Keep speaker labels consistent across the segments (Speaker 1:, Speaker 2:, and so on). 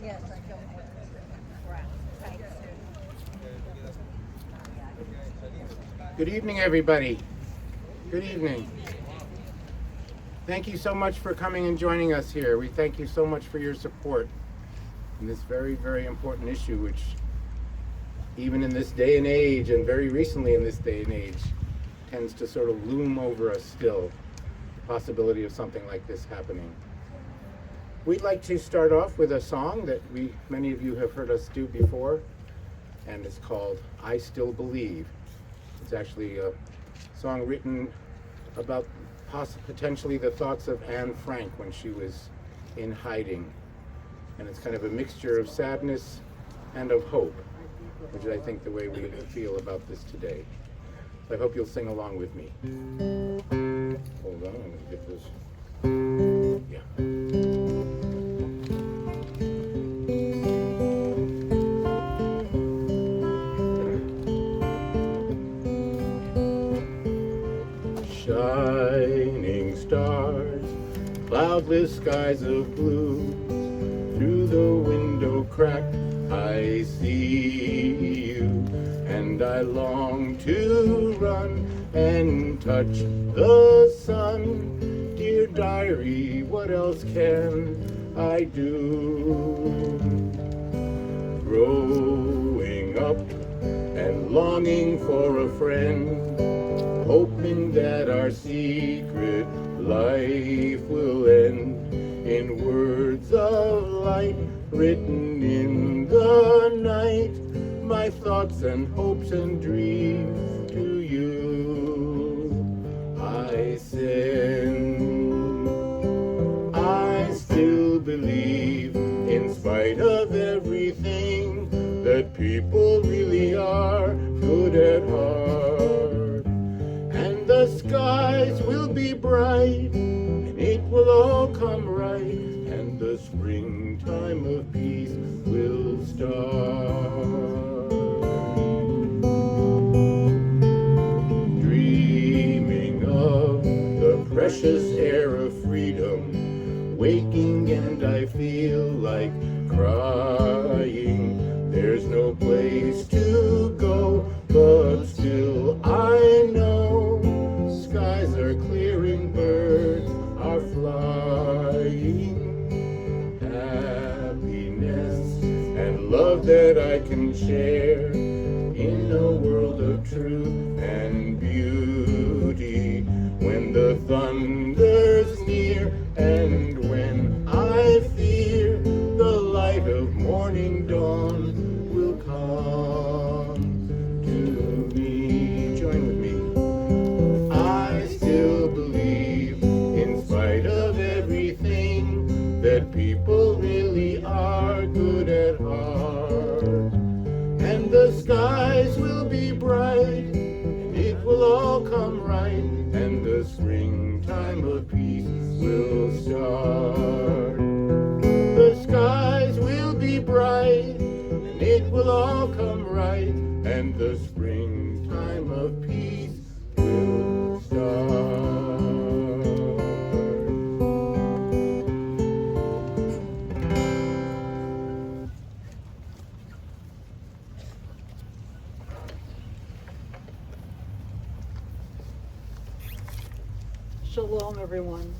Speaker 1: Yes, I don't want
Speaker 2: Good evening, everybody. Good evening. Thank you so much for coming and joining us here. We thank you so much for your support in this very, very important issue, which even in this day and age, and very recently in this day and age, tends to sort of loom over us still, the possibility of something like this happening. We'd like to start off with a song that many of you have heard us do before, and it's called I Still Believe. It's actually a song written about potentially the thoughts of Anne Frank when she was in hiding. And it's kind of a mixture of sadness and of hope, which is, I think, the way we feel about this today. So I hope you'll sing along with me. Hold on, I'm going to get this. Yeah. Shining stars, cloudless skies of blue, through the window crack I see you, and I long to run and touch the sun. Dear diary, what else can I do? Growing up and longing for a friend, hoping that our secret life will end in words of light written in the night, my thoughts and hopes and dreams to you I send. I still believe, in spite of everything, that people really are good at heart. The skies will be bright, and it will all come right, and the springtime of peace will start. Dreaming of the precious air of freedom, waking and I feel like crying. There's no place to go, but still I know skies are clearing, birds are flying. Happiness and love that I can share in a world of truth and beauty. When the thunder's near and when I fear, the light of morning dawn will come to me. Join with me. That people really are good at heart, and the skies will be bright, and it will all come right, and the springtime of peace will start. The skies will be bright, and it will all come right, and the springtime of peace will start.
Speaker 3: Shalom, everyone.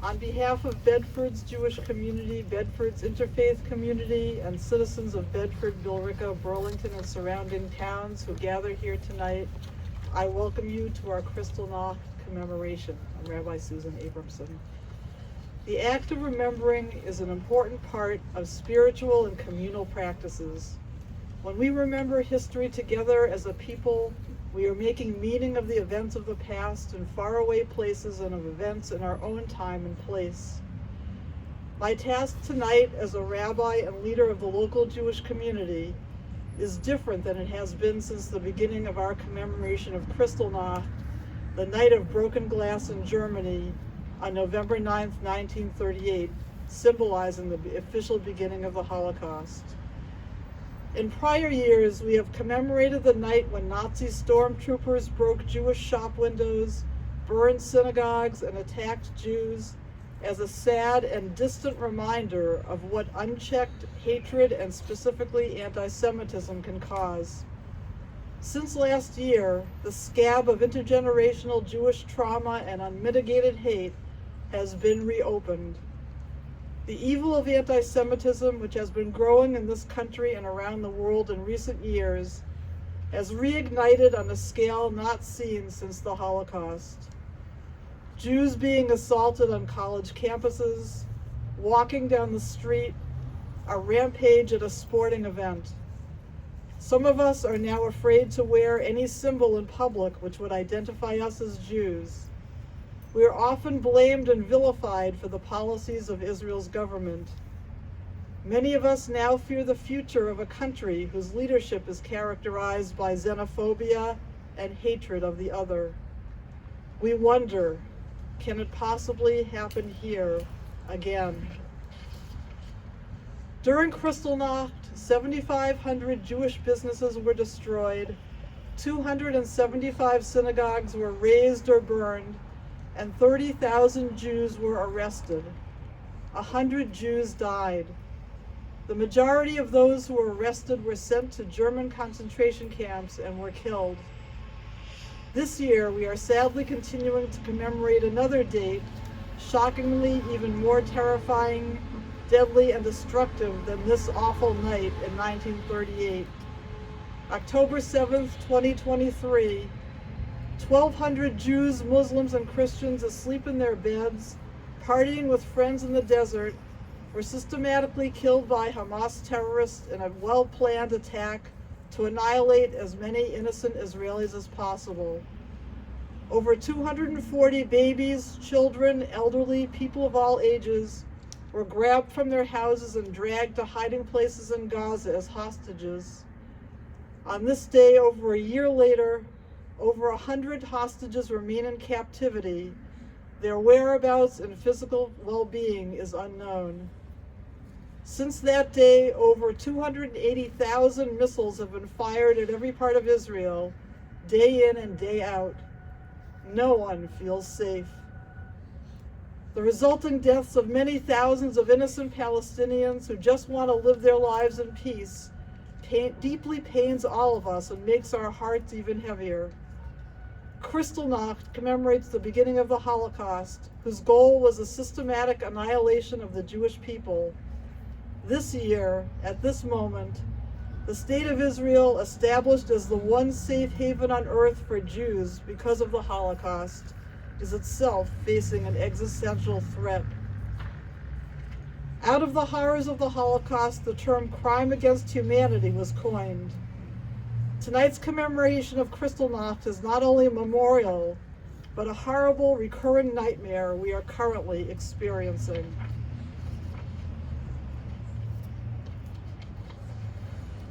Speaker 3: On behalf of Bedford's Jewish community, Bedford's interfaith community, and citizens of Bedford, Billerica, Burlington, and surrounding towns who gather here tonight, I welcome you to our Kristallnacht commemoration. I'm Rabbi Susan Abramson. The act of remembering is an important part of spiritual and communal practices. When we remember history together as a people, we are making meaning of the events of the past in faraway places and of events in our own time and place. My task tonight as a rabbi and leader of the local Jewish community is different than it has been since the beginning of our commemoration of Kristallnacht, the night of broken glass in Germany on November 9th, 1938, symbolizing the official beginning of the Holocaust. In prior years, we have commemorated the night when Nazi stormtroopers broke Jewish shop windows, burned synagogues, and attacked Jews, as a sad and distant reminder of what unchecked hatred and specifically anti-Semitism can cause. Since last year, the scab of intergenerational Jewish trauma and unmitigated hate has been reopened. The evil of anti-Semitism, which has been growing in this country and around the world in recent years, has reignited on a scale not seen since the Holocaust. Jews being assaulted on college campuses, walking down the street, a rampage at a sporting event. Some of us are now afraid to wear any symbol in public which would identify us as Jews. We are often blamed and vilified for the policies of Israel's government. Many of us now fear the future of a country whose leadership is characterized by xenophobia and hatred of the other. We wonder, can it possibly happen here again? During Kristallnacht, 7,500 Jewish businesses were destroyed, 275 synagogues were razed or burned, and 30,000 Jews were arrested. 100 Jews died. The majority of those who were arrested were sent to German concentration camps and were killed. This year, we are sadly continuing to commemorate another date, shockingly even more terrifying, deadly, and destructive than this awful night in 1938. October 7th, 2023, 1,200 Jews, Muslims, and Christians asleep in their beds, partying with friends in the desert, were systematically killed by Hamas terrorists in a well-planned attack to annihilate as many innocent Israelis as possible. Over 240 babies, children, elderly, people of all ages were grabbed from their houses and dragged to hiding places in Gaza as hostages. On this day, over a year later, over 100 hostages remain in captivity. Their whereabouts and physical well-being is unknown. Since that day, over 280,000 missiles have been fired at every part of Israel, day in and day out. No one feels safe. The resulting deaths of many thousands of innocent Palestinians who just want to live their lives in peace deeply pains all of us and makes our hearts even heavier. Kristallnacht commemorates the beginning of the Holocaust, whose goal was the systematic annihilation of the Jewish people. This year, at this moment, the State of Israel, established as the one safe haven on earth for Jews because of the Holocaust, is itself facing an existential threat. Out of the horrors of the Holocaust, the term crime against humanity was coined. Tonight's commemoration of Kristallnacht is not only a memorial, but a horrible recurring nightmare we are currently experiencing.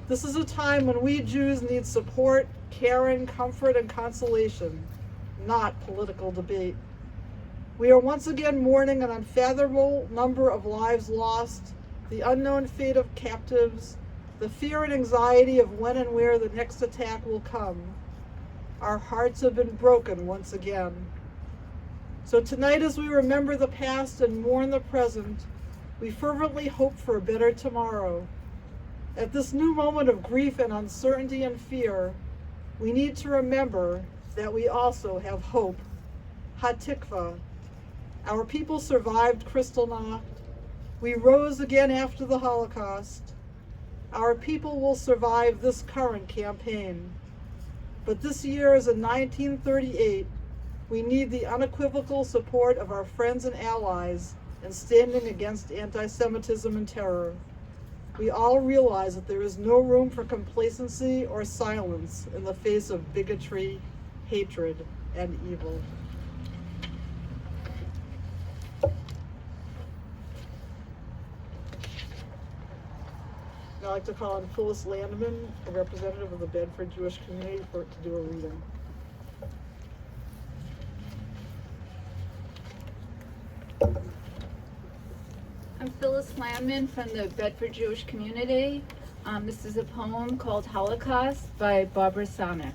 Speaker 3: This is a time when we Jews need support, caring, comfort, and consolation, not political debate. We are once again mourning an unfathomable number of lives lost, the unknown fate of captives, the fear and anxiety of when and where the next attack will come. Our hearts have been broken once again. So tonight, as we remember the past and mourn the present, we fervently hope for a better tomorrow. At this new moment of grief and uncertainty and fear, we need to remember that we also have hope. Hatikva. Our people survived Kristallnacht. We rose again after the Holocaust. Our people will survive this current campaign. But this year, as in 1938, we need the unequivocal support of our friends and allies in standing against anti-Semitism and terror. We all realize that there is no room for complacency or silence in the face of bigotry, hatred, and evil. I'd like to call on Phyllis Landman, a representative of the Bedford Jewish community, to do a reading.
Speaker 1: I'm Phyllis Landman from the Bedford Jewish community. This is a poem called Holocaust by Barbara Sonic.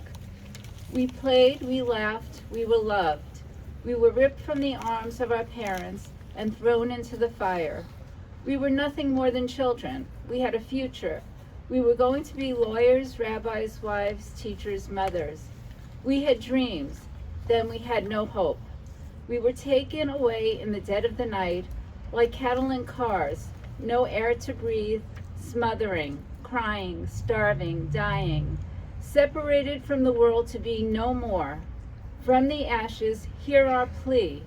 Speaker 1: We played, we laughed, we were loved. We were ripped from the arms of our parents and thrown into the fire. We were nothing more than children. We had a future. We were going to be lawyers, rabbis, wives, teachers, mothers. We had dreams. Then we had no hope. We were taken away in the dead of the night, like cattle in cars, no air to breathe, smothering, crying, starving, dying, separated from the world to be no more. From the ashes, hear our plea.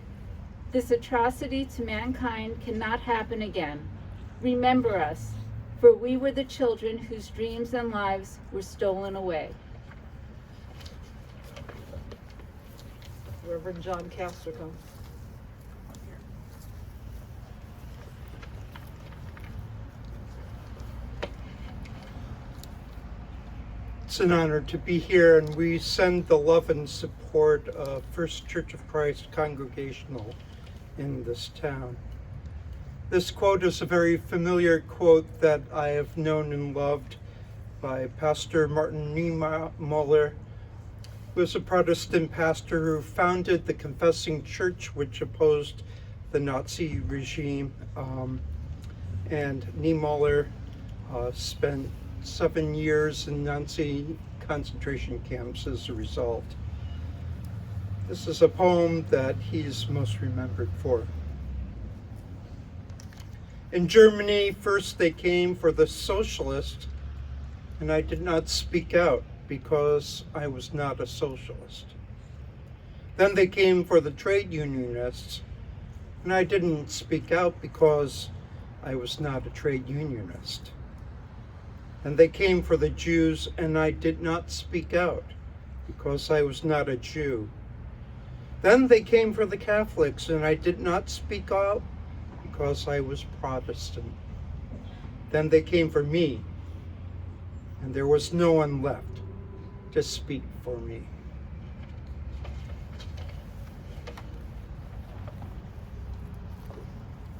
Speaker 1: This atrocity to mankind cannot happen again. Remember us, for we were the children whose dreams and lives were stolen away.
Speaker 3: Reverend John Castercombe.
Speaker 4: It's an honor to be here, and we send the love and support of First Church of Christ Congregational in this town. This quote is a very familiar quote that I have known and loved by Pastor Martin Niemöller, who was a Protestant pastor who founded the Confessing Church, which opposed the Nazi regime. And Niemöller spent 7 years in Nazi concentration camps as a result. This is a poem that he's most remembered for. In Germany, first they came for the socialists, and I did not speak out because I was not a socialist. Then they came for the trade unionists, and I didn't speak out because I was not a trade unionist. And they came for the Jews, and I did not speak out because I was not a Jew. Then they came for the Catholics, and I did not speak out because I was Protestant. Then they came for me, and there was no one left to speak for me.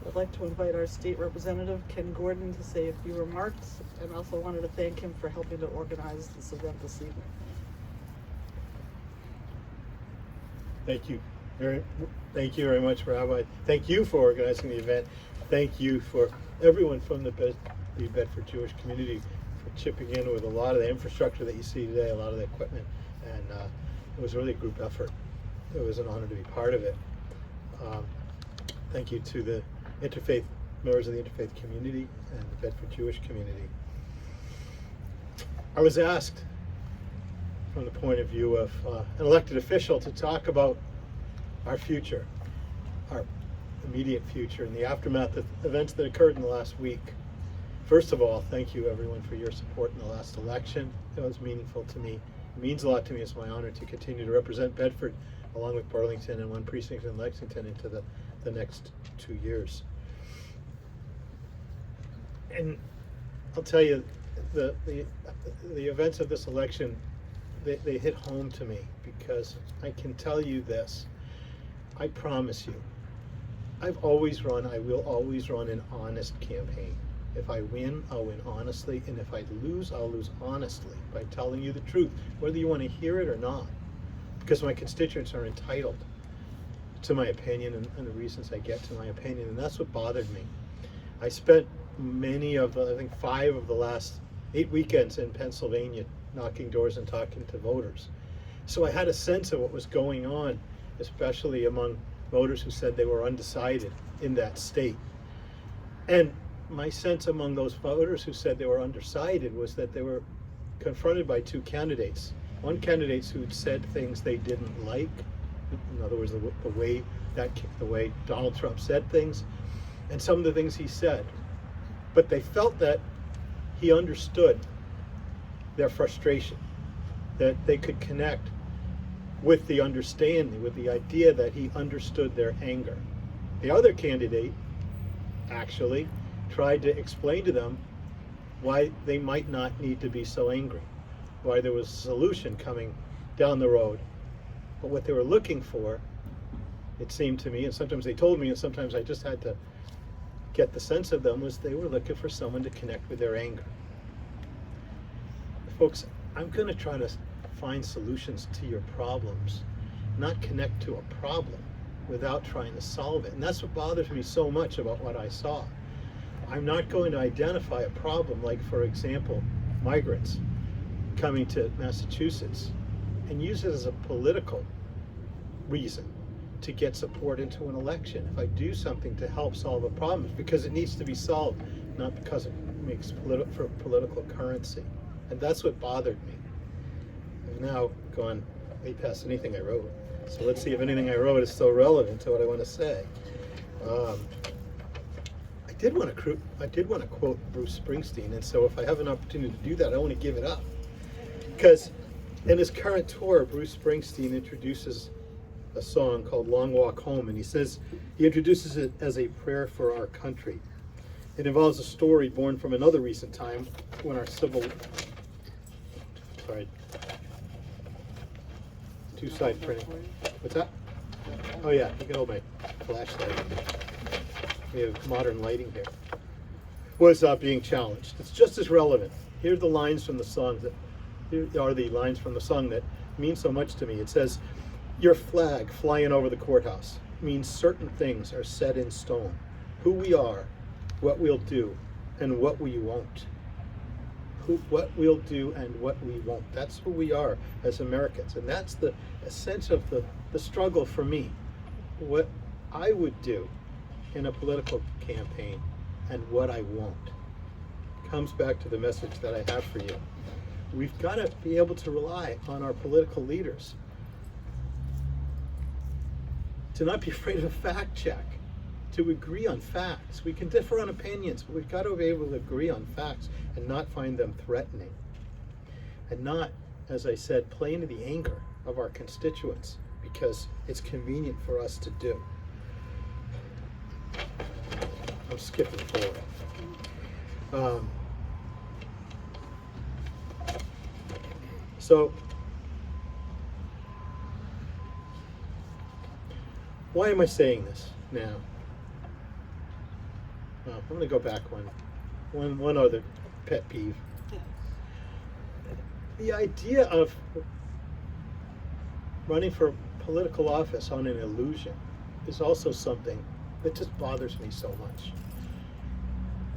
Speaker 3: I'd like to invite our state representative, Ken Gordon, to say a few remarks, and also wanted to thank him for helping to organize this event this evening.
Speaker 5: Thank you very much, Rabbi. Thank you for organizing the event. Thank you for everyone from the Bedford Jewish community for chipping in with a lot of the infrastructure that you see today, a lot of the equipment, and it was really a group effort. It was an honor to be part of it. Thank you to the interfaith members of the interfaith community and the Bedford Jewish community. I was asked, from the point of view of an elected official, to talk about our future, our immediate future, and the aftermath of events that occurred in the last week. First of all, thank you everyone for your support in the last election. It was meaningful to me. It means a lot to me. It's my honor to continue to represent Bedford along with Burlington and one precinct in Lexington into the next 2 years. And I'll tell you, the events of this election, they hit home to me, because I can tell you this. I promise you, I've always run, I will always run an honest campaign. If I win, I'll win honestly, and if I lose, I'll lose honestly by telling you the truth, whether you want to hear it or not, because my constituents are entitled to my opinion and the reasons I get to my opinion, and that's what bothered me. I spent many of the, I think 5 of the last 8 weekends in Pennsylvania knocking doors and talking to voters. So I had a sense of what was going on, especially among voters who said they were undecided in that state. And my sense among those voters who said they were undecided was that they were confronted by 2 candidates. One candidate who'd said things they didn't like, in other words, the way Donald Trump said things, and some of the things he said. But they felt that he understood their frustration, that they could connect with the understanding, with the idea that he understood their anger. The other candidate actually tried to explain to them why they might not need to be so angry, why there was a solution coming down the road. But what they were looking for, it seemed to me, and sometimes they told me, and sometimes I just had to get the sense of them, was they were looking for someone to connect with their anger. Folks, I'm going to try to find solutions to your problems, not connect to a problem. without trying to solve it. And that's what bothers me so much about what I saw. I'm not going to identify a problem like, for example, migrants coming to Massachusetts and use it as a political reason to get support into an election. If I do something to help solve a problem, it's because it needs to be solved, not because it makes for political currency. And that's what bothered me. I've now gone way past anything I wrote. So let's see if anything I wrote is still relevant to what I want to say. I did want to quote Bruce Springsteen, and so if I have an opportunity to do that, I don't want to give it up. Because in his current tour, Bruce Springsteen introduces a song called Long Walk Home, and he introduces it as a prayer for our country. It involves a story born from another recent time when our two-side printing. What's that? Oh yeah, you can hold my flashlight. We have modern lighting here. Was being challenged. It's just as relevant. Here are the lines from the song that mean so much to me. It says, "Your flag flying over the courthouse means certain things are set in stone. Who we are, what we'll do, and what we won't." What we'll do and what we won't. That's who we are as Americans. And that's the essence of the struggle for me. What I would do in a political campaign and what I won't. Comes back to the message that I have for you. We've got to be able to rely on our political leaders to not be afraid of a fact check, to agree on facts. We can differ on opinions, but we've got to be able to agree on facts and not find them threatening. And not, as I said, play into the anger of our constituents because it's convenient for us to do. I'm skipping forward. So, why am I saying this now? Well, I'm going to go back one other pet peeve. The idea of running for political office on an illusion is also something that just bothers me so much.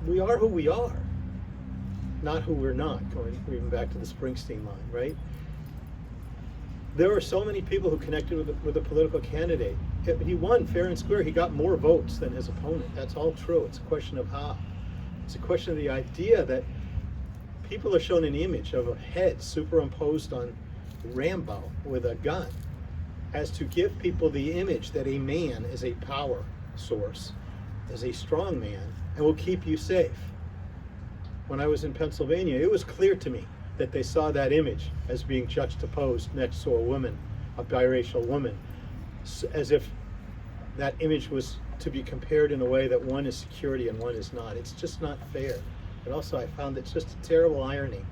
Speaker 5: We are who we are, not who we're not, going even back to the Springsteen line, right? There were so many people who connected with a political candidate. He won fair and square. He got more votes than his opponent. That's all true. It's a question of how. It's a question of the idea that people are shown an image of a head superimposed on Rambo with a gun as to give people the image that a man is a power source, is a strong man, and will keep you safe. When I was in Pennsylvania, it was clear to me that they saw that image as being juxtaposed next to a woman, a biracial woman, as if that image was to be compared in a way that one is security and one is not. It's just not fair. And also I found it's just a terrible irony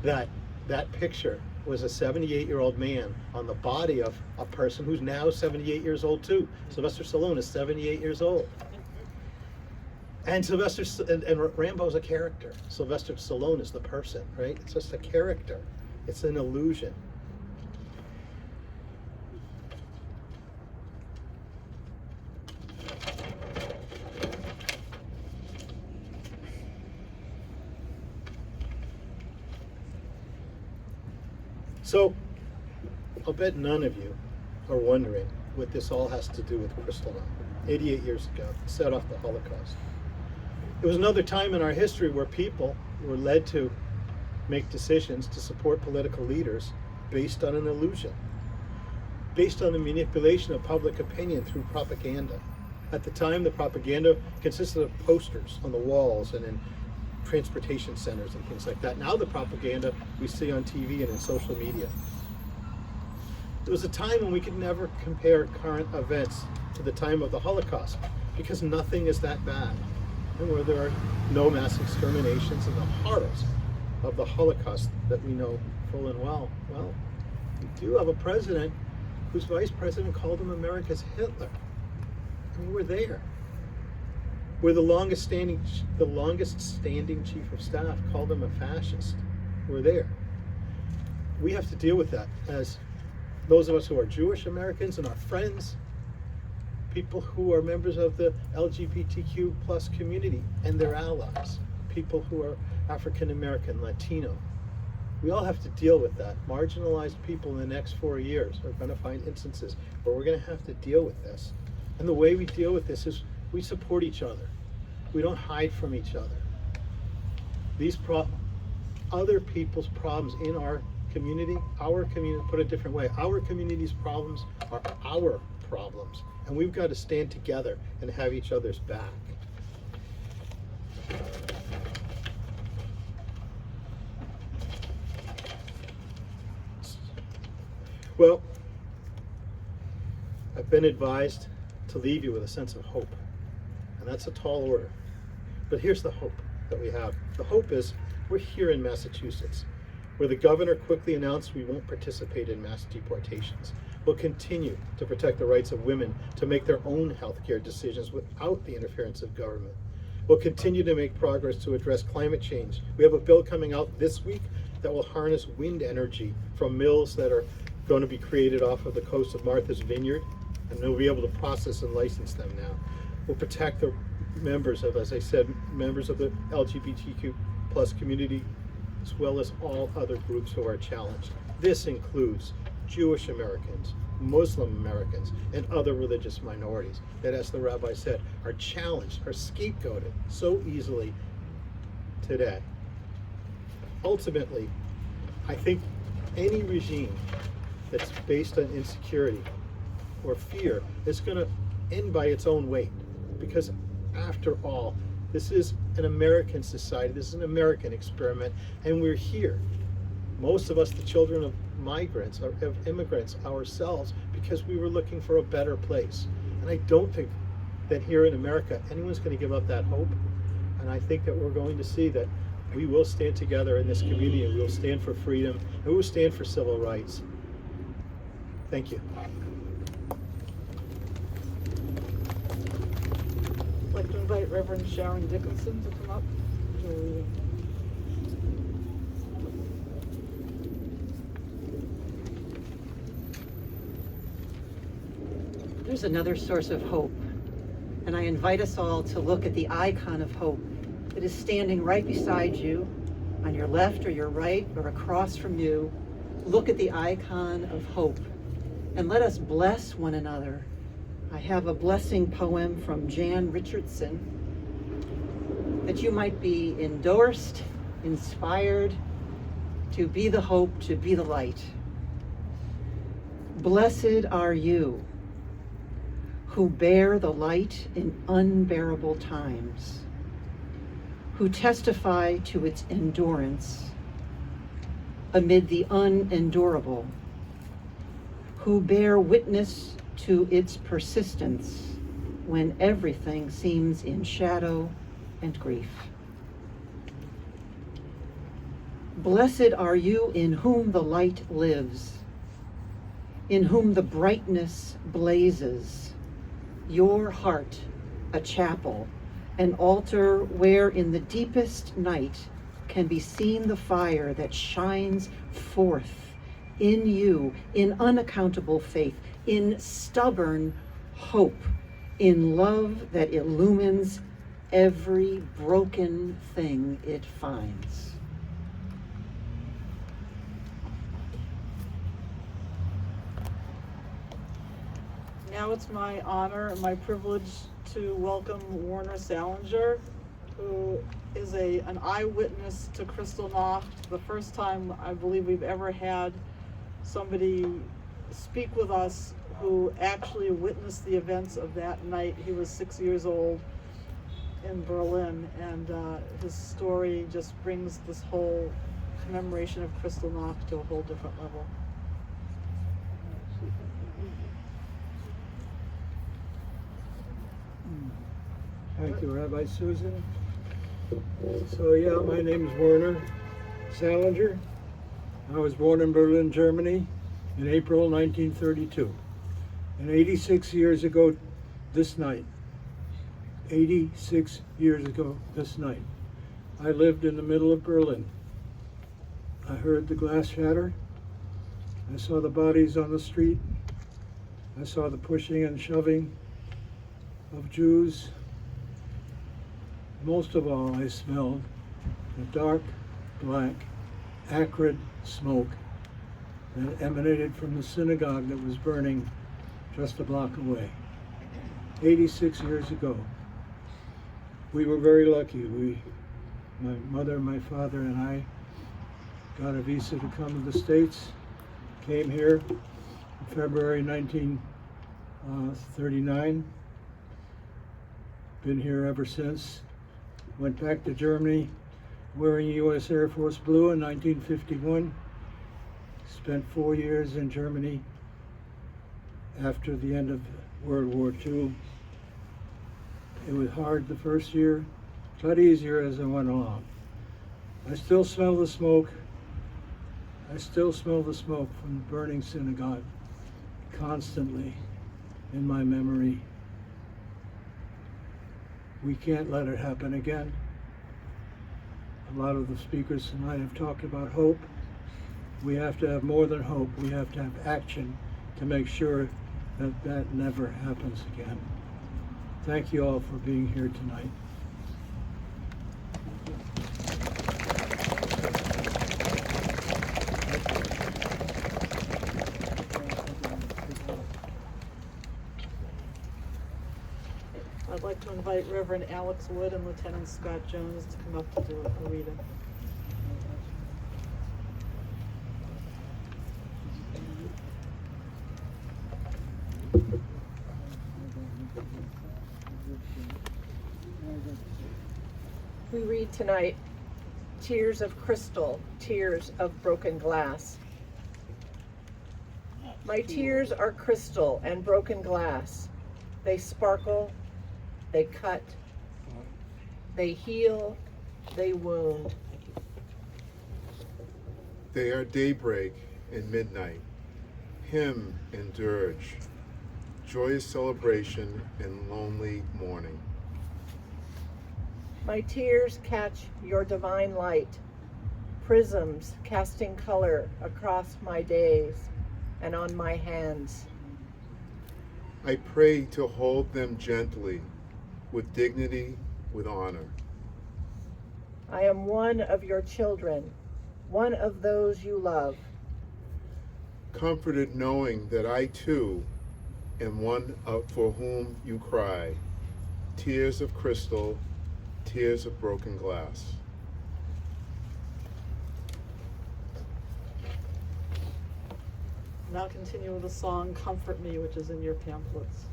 Speaker 5: that that picture was a 78-year-old man on the body of a person who's now 78 years old too. Sylvester Stallone is 78 years old. And and Rambo's a character. Sylvester Stallone is the person, right? It's just a character. It's an illusion. So, I'll bet none of you are wondering what this all has to do with Kristallnacht. 88 years ago, set off the Holocaust. It was another time in our history where people were led to make decisions to support political leaders based on an illusion, based on the manipulation of public opinion through propaganda. At the time, the propaganda consisted of posters on the walls and in transportation centers and things like that. Now the propaganda we see on TV and in social media. There was a time when we could never compare current events to the time of the Holocaust because nothing is that bad, and where there are no mass exterminations and the horrors of the Holocaust that we know full and well. Well, we do have a president whose vice president called him America's Hitler. I mean, we're there. Where the longest standing chief of staff called him a fascist. We're there. We have to deal with that as those of us who are Jewish Americans and our friends people who are members of the LGBTQ plus community and their allies, people who are African American, Latino. We all have to deal with that. Marginalized people in the next 4 years are going to find instances where we're going to have to deal with this. And the way we deal with this is we support each other. We don't hide from each other. These other people's problems in our community, put it a different way, our community's problems are our problems. And we've got to stand together and have each other's back. Well, I've been advised to leave you with a sense of hope. And that's a tall order. But here's the hope that we have. The hope is we're here in Massachusetts, where the governor quickly announced we won't participate in mass deportations. We'll continue to protect the rights of women to make their own healthcare decisions without the interference of government. We'll continue to make progress to address climate change. We have a bill coming out this week that will harness wind energy from mills that are going to be created off of the coast of Martha's Vineyard, and they'll be able to process and license them now. We'll protect the members of, as I said, members of the LGBTQ plus community, as well as all other groups who are challenged. This includes Jewish Americans, Muslim Americans, and other religious minorities that, as the rabbi said, are challenged, are scapegoated so easily today. Ultimately, I think any regime that's based on insecurity or fear is going to end by its own weight, because after all, this is an American society, this is an American experiment, and we're here. Most of us, the children of migrants, of immigrants ourselves, because we were looking for a better place. And I don't think that here in America, anyone's going to give up that hope. And I think that we're going to see that we will stand together in this community, and we will stand for freedom, and we will stand for civil rights. Thank you.
Speaker 3: I'd like to invite Reverend Sharon Dickinson to come up to a reading.
Speaker 6: There's another source of hope, and I invite us all to look at the icon of hope that is standing right beside you, on your left or your right or across from you. Look at the icon of hope, and let us bless one another. I have a blessing poem from Jan Richardson, that you might be endorsed, inspired to be the hope, to be the light. Blessed are you who bear the light in unbearable times, who testify to its endurance amid the unendurable, who bear witness to its persistence when everything seems in shadow and grief. Blessed are you in whom the light lives, in whom the brightness blazes, your heart a chapel, an altar where in the deepest night can be seen the fire that shines forth in you, in unaccountable faith, in stubborn hope, in love that illumines every broken thing it finds.
Speaker 3: Now it's my honor and my privilege to welcome Warner Salinger, who is an eyewitness to Kristallnacht, the first time I believe we've ever had somebody speak with us who actually witnessed the events of that night. He was 6 years old in Berlin, and his story just brings this whole commemoration of Kristallnacht to a whole different level.
Speaker 7: Thank you, Rabbi Susan. So yeah, my name is Werner Salinger. I was born in Berlin, Germany in April 1932. And 86 years ago this night, 86 years ago this night, I lived in the middle of Berlin. I heard the glass shatter. I saw the bodies on the street. I saw the pushing and shoving. of Jews. Most of all, I smelled the dark, black, acrid smoke that emanated from the synagogue that was burning just a block away. 86 years ago. We were very lucky. My mother, my father, and I got a visa to come to the States, came here in February 1939. Been here ever since. Went back to Germany wearing U.S. Air Force Blue in 1951. Spent 4 years in Germany after the end of World War II. It was hard the first year, got easier as I went along. I still smell the smoke. I still smell the smoke from the burning synagogue constantly in my memory. We can't let it happen again. A lot of the speakers tonight have talked about hope. We have to have more than hope. We have to have action to make sure that that never happens again. Thank you all for being here tonight.
Speaker 3: I'd like to invite Reverend Alex Wood and Lieutenant Scott Jones to come up to do a reading.
Speaker 8: We read tonight, tears of crystal, tears of broken glass. My tears are crystal and broken glass. They sparkle, they cut, they heal, they wound.
Speaker 9: They are daybreak and midnight, hymn and dirge, joyous celebration and lonely mourning.
Speaker 8: My tears catch your divine light, prisms casting color across my days and on my hands.
Speaker 9: I pray to hold them gently, with dignity, with honor.
Speaker 8: I am one of your children, one of those you love.
Speaker 9: Comforted knowing that I too am one for whom you cry, tears of crystal, tears of broken glass.
Speaker 3: Now continue with the song Comfort Me, which is in your pamphlets.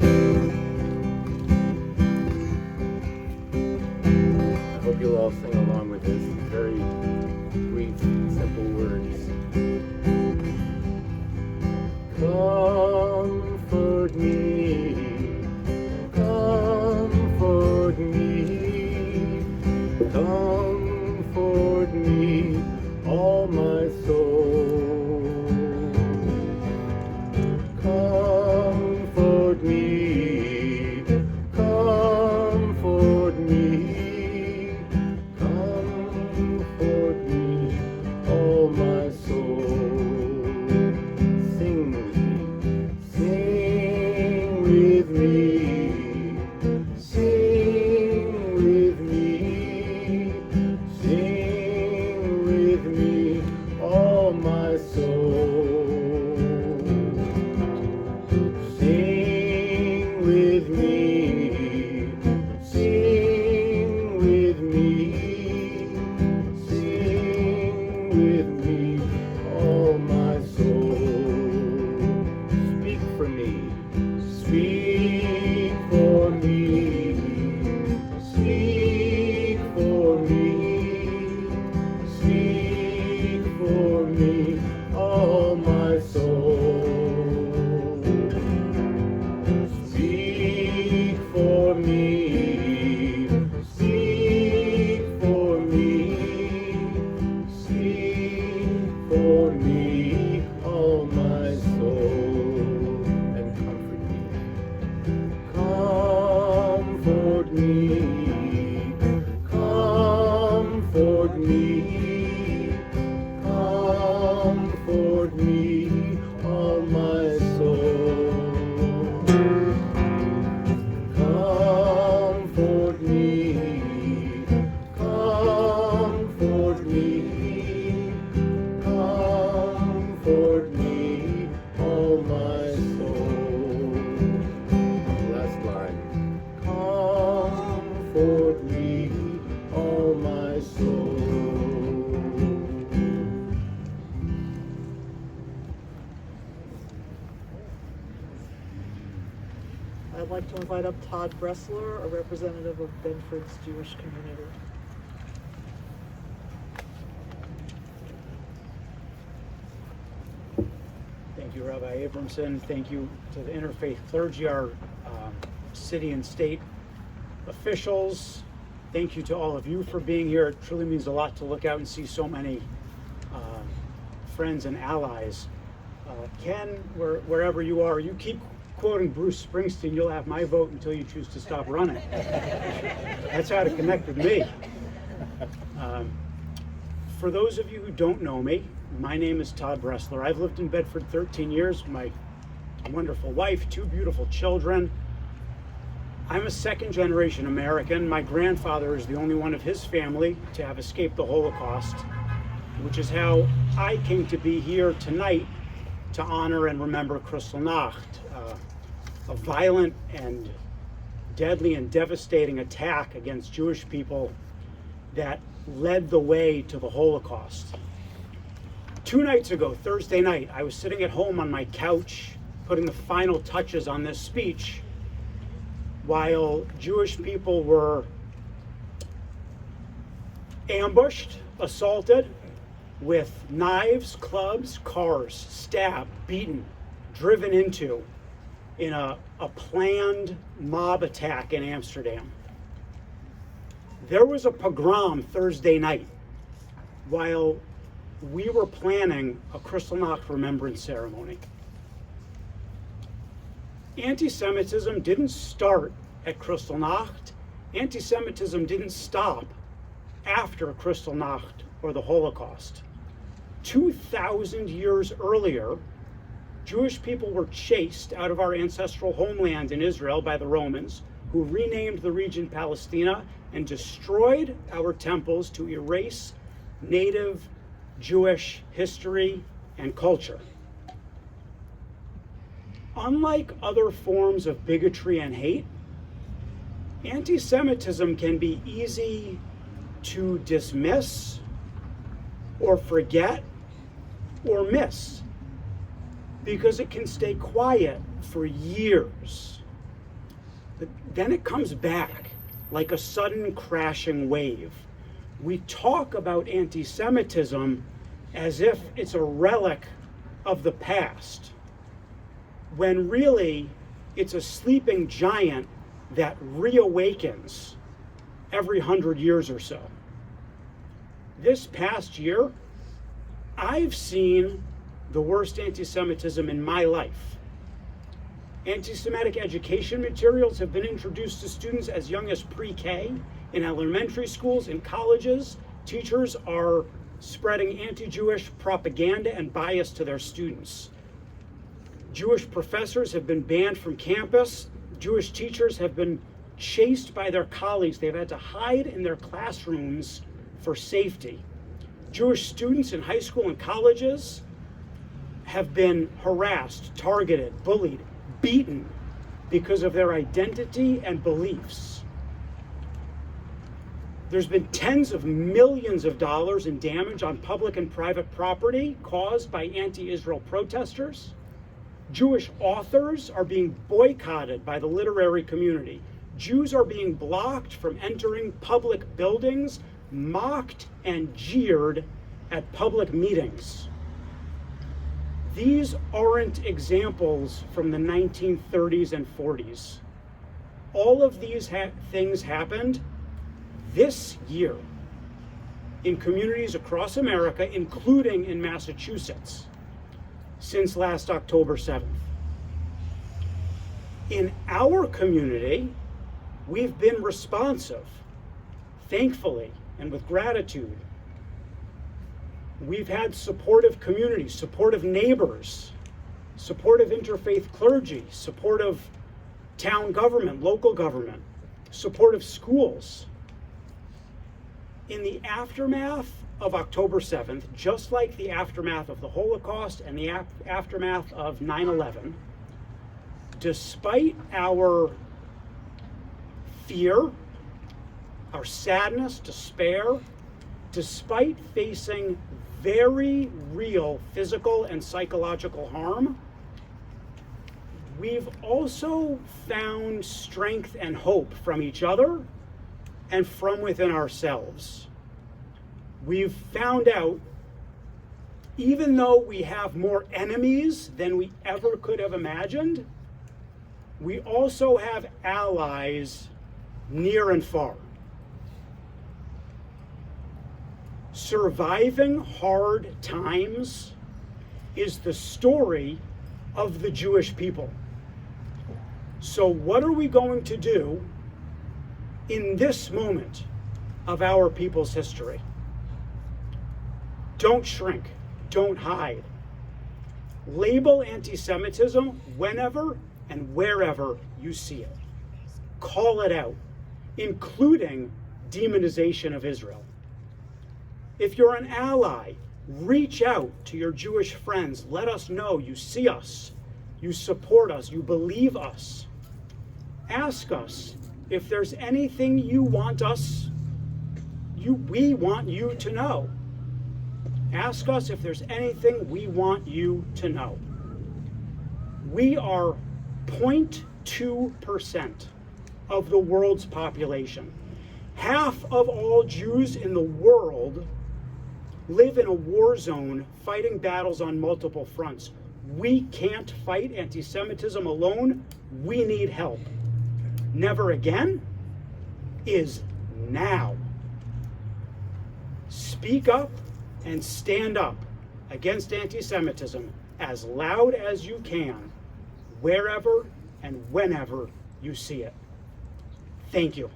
Speaker 2: I hope you'll all sing along with this. Very brief, simple words. Comfort me, comfort me, comfort me, all my soul. Comfort me, comfort me, comfort
Speaker 3: I'd like to invite up Todd Bressler, a representative of Bedford's Jewish community.
Speaker 10: Thank you, Rabbi Abramson. Thank you to the interfaith clergy, our city and state officials. Thank you to all of you for being here. It truly means a lot to look out and see so many friends and allies. Ken, wherever you are, you keep quoting Bruce Springsteen, you'll have my vote until you choose to stop running. That's how to connect with me. For those of you who don't know me, my name is Todd Bressler. I've lived in Bedford 13 years, my wonderful wife, 2 beautiful children. I'm a second-generation American. My grandfather is the only one of his family to have escaped the Holocaust, which is how I came to be here tonight to honor and remember Kristallnacht, a violent and deadly and devastating attack against Jewish people that led the way to the Holocaust. 2 nights ago, Thursday night, I was sitting at home on my couch putting the final touches on this speech while Jewish people were ambushed, assaulted with knives, clubs, cars, stabbed, beaten, driven into in a planned mob attack in Amsterdam. There was a pogrom Thursday night while we were planning a Kristallnacht remembrance ceremony. Anti-Semitism didn't start at Kristallnacht. Anti-Semitism didn't stop after Kristallnacht or the Holocaust. 2,000 years earlier, Jewish people were chased out of our ancestral homeland in Israel by the Romans, who renamed the region Palestina and destroyed our temples to erase native Jewish history and culture. Unlike other forms of bigotry and hate, anti-Semitism can be easy to dismiss or forget or miss because it can stay quiet for years. But then it comes back like a sudden crashing wave. We talk about anti-Semitism as if it's a relic of the past, when really it's a sleeping giant that reawakens every 100 years or so. This past year, I've seen the worst anti-Semitism in my life. Anti-Semitic education materials have been introduced to students as young as pre-K, in elementary schools, in colleges. Teachers are spreading anti-Jewish propaganda and bias to their students. Jewish professors have been banned from campus. Jewish teachers have been chased by their colleagues. They've had to hide in their classrooms for safety. Jewish students in high school and colleges have been harassed, targeted, bullied, beaten because of their identity and beliefs. There's been tens of millions of dollars in damage on public and private property caused by anti-Israel protesters. Jewish authors are being boycotted by the literary community. Jews are being blocked from entering public buildings, mocked and jeered at public meetings. These aren't examples from the 1930s and 40s. All of these things happened this year in communities across America, including in Massachusetts, since last October 7th. In our community, we've been responsive, thankfully, and with gratitude. We've had supportive communities, supportive neighbors, supportive interfaith clergy, supportive town government, local government, supportive schools. In the aftermath of October 7th, just like the aftermath of the Holocaust and the aftermath of 9/11, despite our fear, our sadness, despair, despite facing very real physical and psychological harm, we've also found strength and hope from each other and from within ourselves. We've found out, even though we have more enemies than we ever could have imagined, we also have allies near and far. Surviving hard times is the story of the Jewish people. So what are we going to do in this moment of our people's history? Don't shrink, don't hide. Label anti-Semitism whenever and wherever you see it. Call it out, including demonization of Israel. If you're an ally, reach out to your Jewish friends. Let us know you see us, you support us, you believe us. Ask us if there's anything you want us, we want you to know. Ask us if there's anything we want you to know. We are 0.2% of the world's population. Half of all Jews in the world live in a war zone fighting battles on multiple fronts. We can't fight anti-Semitism alone. We need help. Never again is now. Speak up and stand up against anti-Semitism as loud as you can, wherever and whenever you see it. Thank you.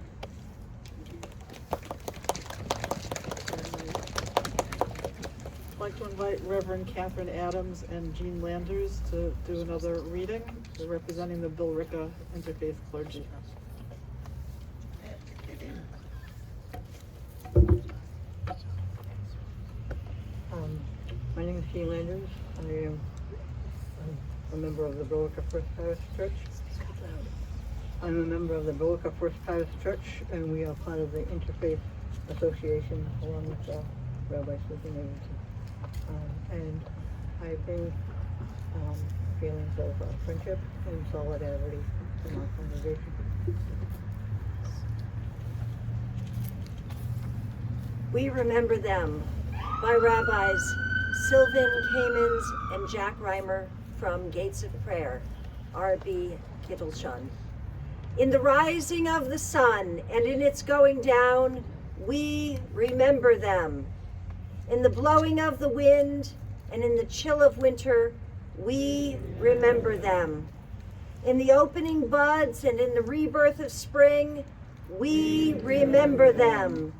Speaker 3: I'd like to invite Reverend Catherine Adams and Jean Landers to do another reading. They're representing the Billerica Interfaith Clergy.
Speaker 11: My name is Jean Landers. I am a member of the Billerica First Parish Church. I'm a member of the Billerica First Parish Church, and we are part of the Interfaith Association along with Rabbi Susan Agency. And I bring feelings of friendship and solidarity to my congregation.
Speaker 12: We Remember Them by Rabbis Sylvan Kamens and Jack Reimer from Gates of Prayer, R.B. Kittelshun. In the rising of the sun and in its going down, we remember them. In the blowing of the wind and in the chill of winter, we remember them. In the opening buds and in the rebirth of spring, we remember them.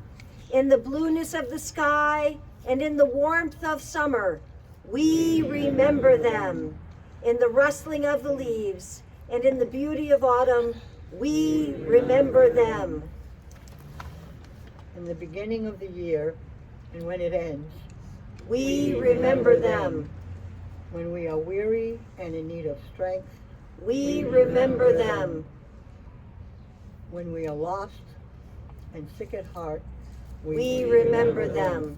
Speaker 12: In the blueness of the sky and in the warmth of summer, we remember them. In the rustling of the leaves and in the beauty of autumn, we remember them.
Speaker 11: In the beginning of the year and when it ends,
Speaker 12: we remember them.
Speaker 11: When we are weary and in need of strength,
Speaker 12: we remember them.
Speaker 11: When we are lost and sick at heart,
Speaker 12: we remember them.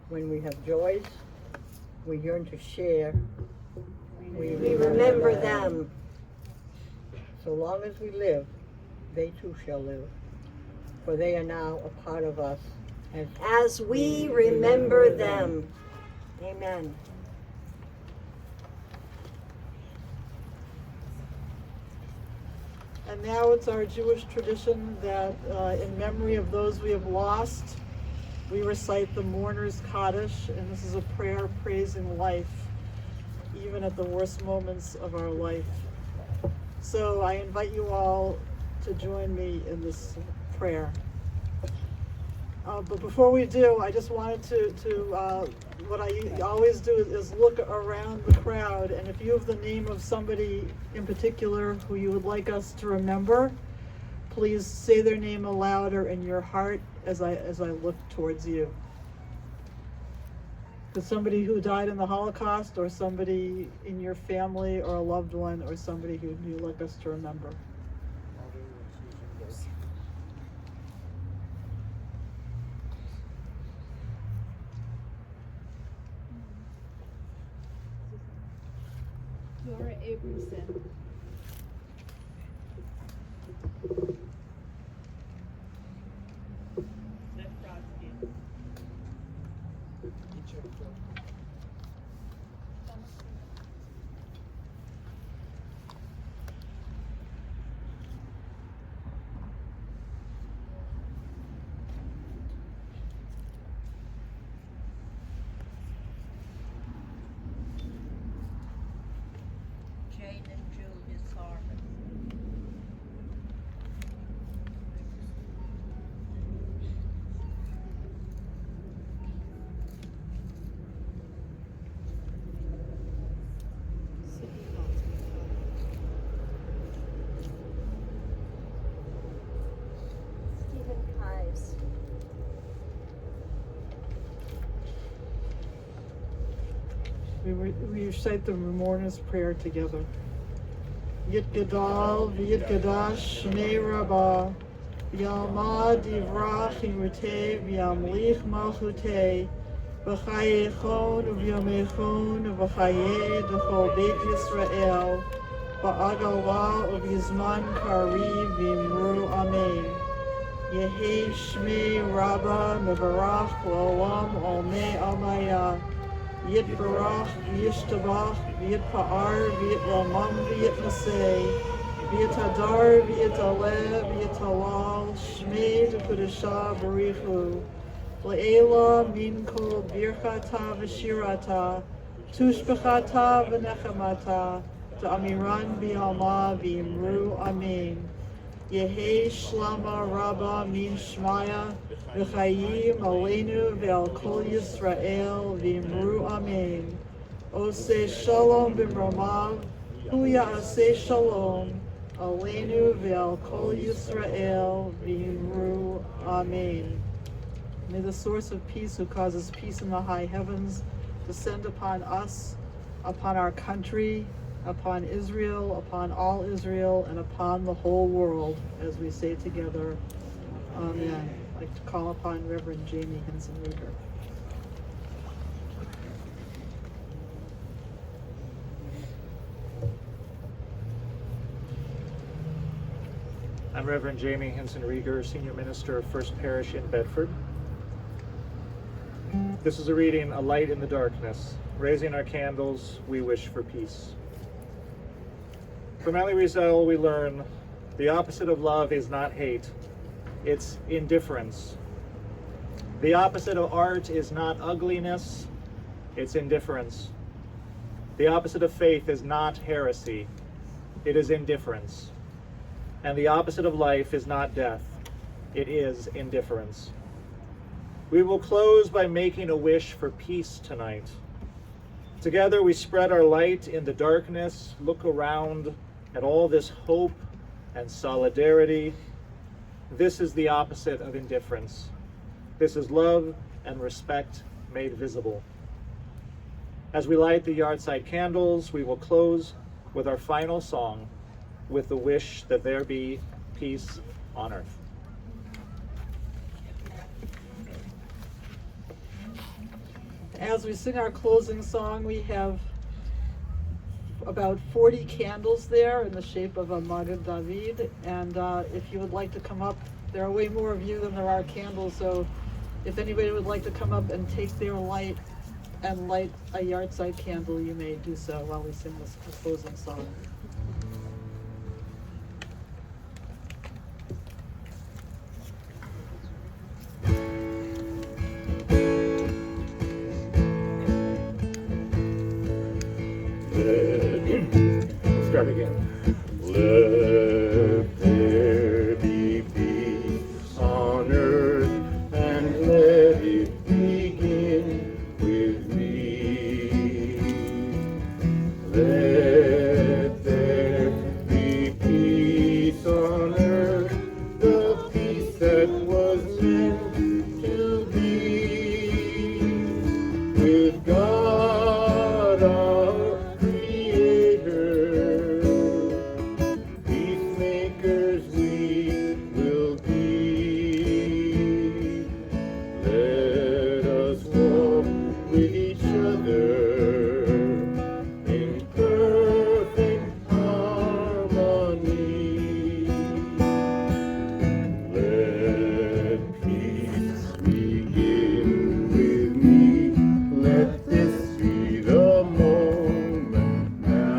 Speaker 11: When we have joys we yearn to share,
Speaker 12: we remember them.
Speaker 11: So long as we live, they too shall live, for they are now a part of us
Speaker 12: as we remember them. Amen.
Speaker 3: And now it's our Jewish tradition that in memory of those we have lost, we recite the Mourner's Kaddish, and this is a prayer praising life, even at the worst moments of our life. So I invite you all to join me in this prayer. But before we do, I just wanted to what I always do is look around the crowd, and if you have the name of somebody in particular who you would like us to remember, please say their name aloud or in your heart as I look towards you. If it's somebody who died in the Holocaust, or somebody in your family, or a loved one, or somebody who you'd like us to remember.
Speaker 1: Laura Abramson,
Speaker 3: We recite the mourner's prayer together. Yit Gadal, V'yit Gadash, Shmei Rabbah, V'yalmad Divrach Imrutei, V'yamlich Malchutei, V'chayechon, V'yamechon, V'chayeh, D'chol Beit Yisrael, V'agala, V'yizman Kari, V'imru Amen. Yehi Shmei Rabbah, Mevarach, L'olam, Olmei Amaya, Yit Barach, V'yishtabach, V'yit Pa'ar, V'yit Ramam, V'yit Naseh, V'yit Hadar, V'yit Aleh, V'yit Halal, Shmei D'Kudashah Barichu, Le'ela Min Kol Birchata V'Shirata, Tushbechata V'Nechamata, Ta'amiran B'Alma V'Imru Amen. Yehi Shlama Rabba Min Shmaya, V'chayim Aleinu V'al Kol Yisrael V'imru Amen. Oseh Shalom B'mromav, Hu Ya'aseh Shalom, Aleinu V'al Kol Yisrael V'imru Amen. May the source of peace, who causes peace in the high heavens, descend upon us, upon our country, upon Israel, upon all Israel, and upon the whole world, as we say together, Amen. I'd like to call upon Reverend Jamie Henson-Rieger.
Speaker 13: I'm Reverend Jamie Henson-Rieger, Senior Minister of First Parish in Bedford. This is a reading, A Light in the Darkness. Raising our candles, we wish for peace. From Elie Wiesel, we learn the opposite of love is not hate, it's indifference. The opposite of art is not ugliness, it's indifference. The opposite of faith is not heresy, it is indifference. And the opposite of life is not death, it is indifference. We will close by making a wish for peace tonight. Together we spread our light in the darkness, look around at all this hope and solidarity. This is the opposite of indifference. This is love and respect made visible. As we light the yard-side candles, we will close with our final song, with the wish that there be peace on earth.
Speaker 3: As we sing our closing song, we have about 40 candles there in the shape of a Magen David, and if you would like to come up, there are way more of you than there are candles, so if anybody would like to come up and take their light and light a yard-side candle, you may do so while we sing this closing song.
Speaker 2: Start again.
Speaker 9: Let there be peace on earth, and let it begin with me. Let there be peace on earth, the peace that was meant to be with God our Creator. Peacemakers we will be. Let us walk with each other in perfect harmony. Let peace begin with me. Let this be the moment now.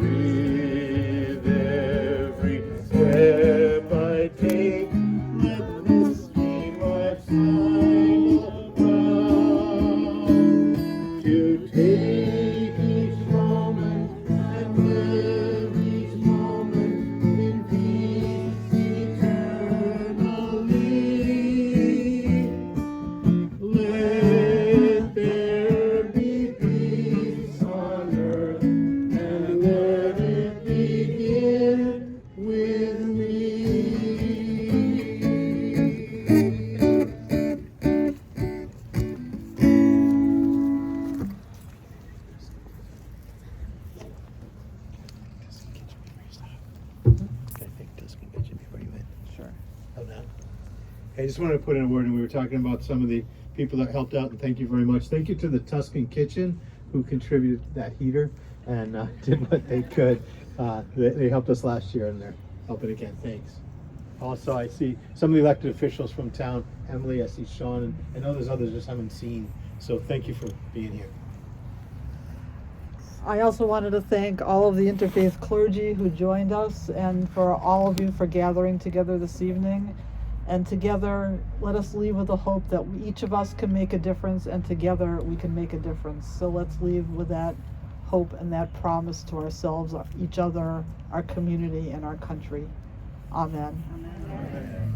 Speaker 9: With every step I take, let this be my final vow. To take each moment and live
Speaker 5: I just wanted to put in a word, and we were talking about some of the people that helped out, and thank you very much. Thank you to the Tuscan Kitchen who contributed that heater and did what they could. They helped us last year, and they're helping again. Thanks. Also, I see some of the elected officials from town. Emily, I see Sean, and I know there's others I just haven't seen. So thank you for being here.
Speaker 3: I also wanted to thank all of the interfaith clergy who joined us, and for all of you for gathering together this evening. And together, let us leave with the hope that each of us can make a difference, and together we can make a difference. So let's leave with that hope and that promise to ourselves, each other, our community, and our country. Amen.
Speaker 12: Amen.